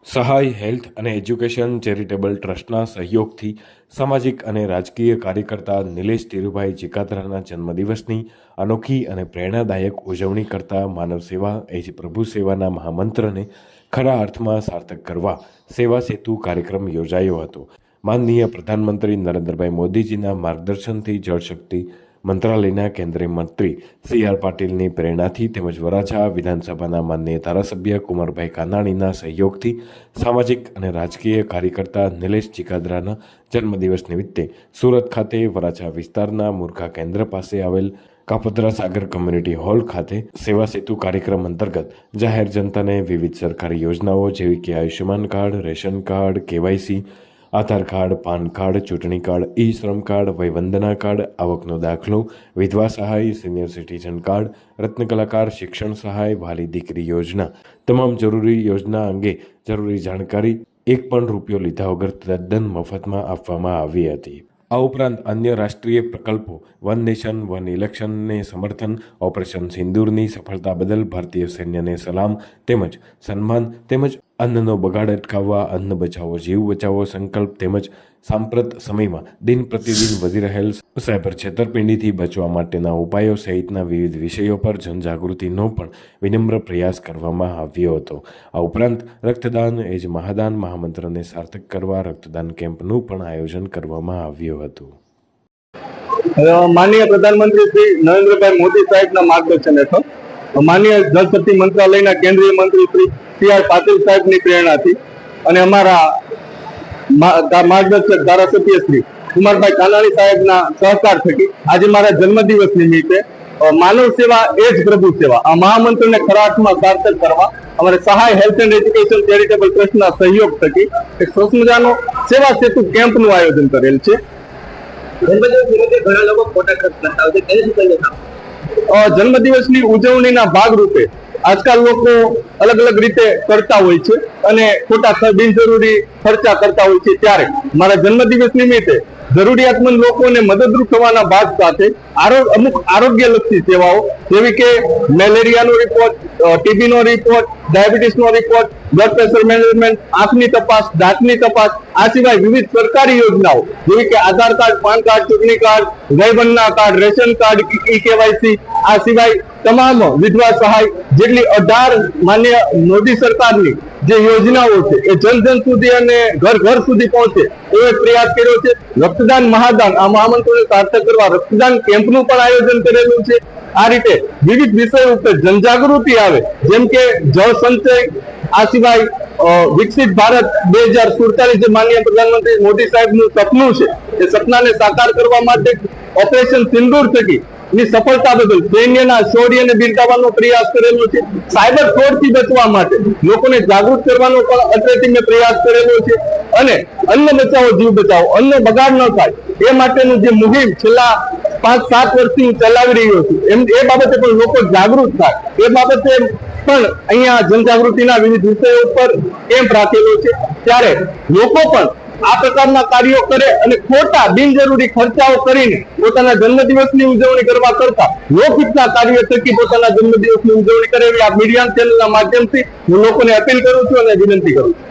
સહાય હેલ્થ અને education charitable ટ્રસ્ટના સહયોગથી સામાજિક અને રાજકીય કાર્યકર્તા નિલેશ ધીરુભાઈ જીકાતરાના જન્મદિવસની અનોખી અને પ્રેરણાદાયક ઉજવણી કરતા માનવ સેવા એ જ પ્રભુ સેવાના મહામંત્રને ખરા અર્થમાં સાર્થક કરવા સેવા સેતુ કાર્યક્રમ યોજાયો હતો। માનનીય પ્રધાનમંત્રી નરેન્દ્રભાઈ મોદીજીના માર્ગદર્શનથી જળશક્તિ મંત્રાલયના કેન્દ્રીય મંત્રી સી.આર. પાટીલની પ્રેરણાથી તેમજ વરાછા વિધાનસભાના માનનીય ધારાસભ્ય કુંવરભાઈ કાનાણીના સહયોગથી સામાજિક અને રાજકીય કાર્યકર્તા નિલેશ જીકાતરાના જન્મદિવસ નિમિત્તે સુરત ખાતે વરાછા વિસ્તારના મુરખા કેન્દ્ર પાસે આવેલ કાપોદ્રા સાગર કમ્યુનિટી હોલ ખાતે સેવા સેતુ કાર્યક્રમ અંતર્ગત જાહેર જનતાને વિવિધ સરકારી યોજનાઓ જેવી કે Ayushman card, ration card, KYC, આધાર કાર્ડ, પાન કાર્ડ, ચૂંટણી કાર્ડ, ઈ-શ્રમ કાર્ડ, વયવંદના કાર્ડ, આવકનો દાખલો, વિધવા સહાય, સિનિયર સિટીઝન કાર્ડ, રત્ન કલાકાર શિક્ષણ સહાય, વાલી દીકરી યોજના તમામ જરૂરી યોજના અંગે જરૂરી જાણકારી એક પણ રૂપિયો લીધા વગર તદ્દન મફતમાં આપવામાં આવી હતી। આ ઉપરાંત અન્ય રાષ્ટ્રીય પ્રકલ્પો વન નેશન વન ઇલેક્શનને સમર્થન, ઓપરેશન સિંદૂરની સફળતા બદલ ભારતીય સૈન્યને સલામ તેમજ સન્માન તેમજ અન્નનો બગાડ અટકાવવા અન્ન બચાવો જીવ બચાવો સંકલ્પ તેમજ સાંપ્રત સમયમાં દિન પ્રતિદિન વધી રહેલ સાયબર છેતરપિંડીથી બચવા માટેના ઉપાયો સહિતના વિવિધ વિષયો પર જનજાગૃતિનો પણ વિનમ્ર પ્રયાસ કરવામાં આવ્યો હતો। આ ઉપરાંત રક્તદાન એ જ મહાદાન મહામંત્રને સાર્થક કરવા રક્તદાન કેમ્પનું પણ આયોજન કરવામાં આવ્યું હતું। માનનીય પ્રધાનમંત્રી શ્રી નરેન્દ્રભાઈ મોદી સાહેબના માર્ગદર્શન હેઠળ માનનીય જળશક્તિ મંત્રાલયના કેન્દ્રીય મંત્રી શ્રી સી.આર. પાટીલ સાહેબની પ્રેરણાથી અને અમારા માર્ગદર્શક ધારાસભ્ય શ્રી કુમારભાઈ કાનાણી સાહેબના સહકાર થકી આજે મારા જન્મદિવસ નિમિત્તે માનવ સેવા એ જ પ્રભુ સેવા આ મહામંત્રને ખરા અર્થમાં સાર્થક કરવા અમારે સહાય હેલ્થ એન્ડ એજ્યુકેશન ચેરિટેબલ ટ્રસ્ટના સહયોગ થકી એક સરસ મજાનો સેવા સેતુ કેમ્પનું આયોજન કરેલ છે। ઘણા લોકો ખોટા ખર્ચ કરતા હોય છે, જન્મદિવસની ઉજવણીના ભાગરૂપે આજકાલ લોકો અલગ અલગ રીતે કરતા હોય છે અને ખોટા બિનજરૂરી ખર્ચા કરતા હોય છે, ત્યારે મારા જન્મદિવસ નિમિત્તે જરૂરિયાતમંદ લોકોને મદદરૂપ થવાના ભાગ સાથે અમુક આરોગ્યલક્ષી સેવાઓ જેવી કે મેલેરિયાનો રિપોર્ટ, ટીબીનો રિપોર્ટ, ડાયાબિટીસનો રિપોર્ટ, બ્લડ પ્રેશર મેનેજમેન્ટ, આંખની તપાસ, દાંતની તપાસ, આ સિવાય વિવિધ સરકારી યોજનાઓ જેવી કે આધાર કાર્ડ, પાન કાર્ડ, ચૂંટણી card, Vayvandana card, ration card, KYC, આ સિવાય તમામ વિધવા સહાય જેટલી 18 માન્ય મોદી સરકારની જે યોજનાઓ છે એ જન સુધી અને ઘર સુધી પહોંચે એવો પ્રયાસ કર્યો છે। રક્તદાન મહાદાન આ મહામંત્રને સાર્થક કરવા રક્તદાન કેમ્પનું પણ આયોજન કરેલું છે। આ રીતે વિવિધ વિષયો ઉપર જનજાગૃતિ આવે જેમ કે જળ સંચય, આ સિવાય વિકસિત ભારત 2047 જે માનનીય પ્રધાનમંત્રી મોદી સાહેબનું સપનું છે એ સપનાને સાકાર કરવા માટે ઓપરેશન સિંદૂર થકી ની સફળતા બદલ સૈન્યના શૌર્યને બિરદાવવાનો પ્રયાસ કરેલો છે। સાયબર ફ્રોડથી બચવા માટે લોકોને જાગૃત કરવાનો પણ અત્રેથી મેં પ્રયાસ કરેલો છે અને અન્ન બચાવો જીવ બચાવો, અન્ન બગાડ ન થાય એ માટેનું જે મુહિમ છેલ્લા 5-7 વર્ષથી હું ચલાવી રહ્યો છું એ બાબતે પણ લોકો જાગૃત થાય એ બાબતે પણ અહીંયા જનજાગૃતિના વિવિધ વિષયો ઉપર કેમ્પ રાખેલો છે, ત્યારે લોકો પણ આ પ્રકારના કાર્યો કરે અને ખોટા બિનજરૂરી ખર્ચાઓ કરીને પોતાના જન્મદિવસની ઉજવણી કરવા કરતા લોકહિતના કાર્ય થકી પોતાના જન્મદિવસની ઉજવણી કરે એવી આ મીડિયા ચેનલના માધ્યમથી હું લોકોને અપીલ કરું છું અને વિનંતી કરું છું।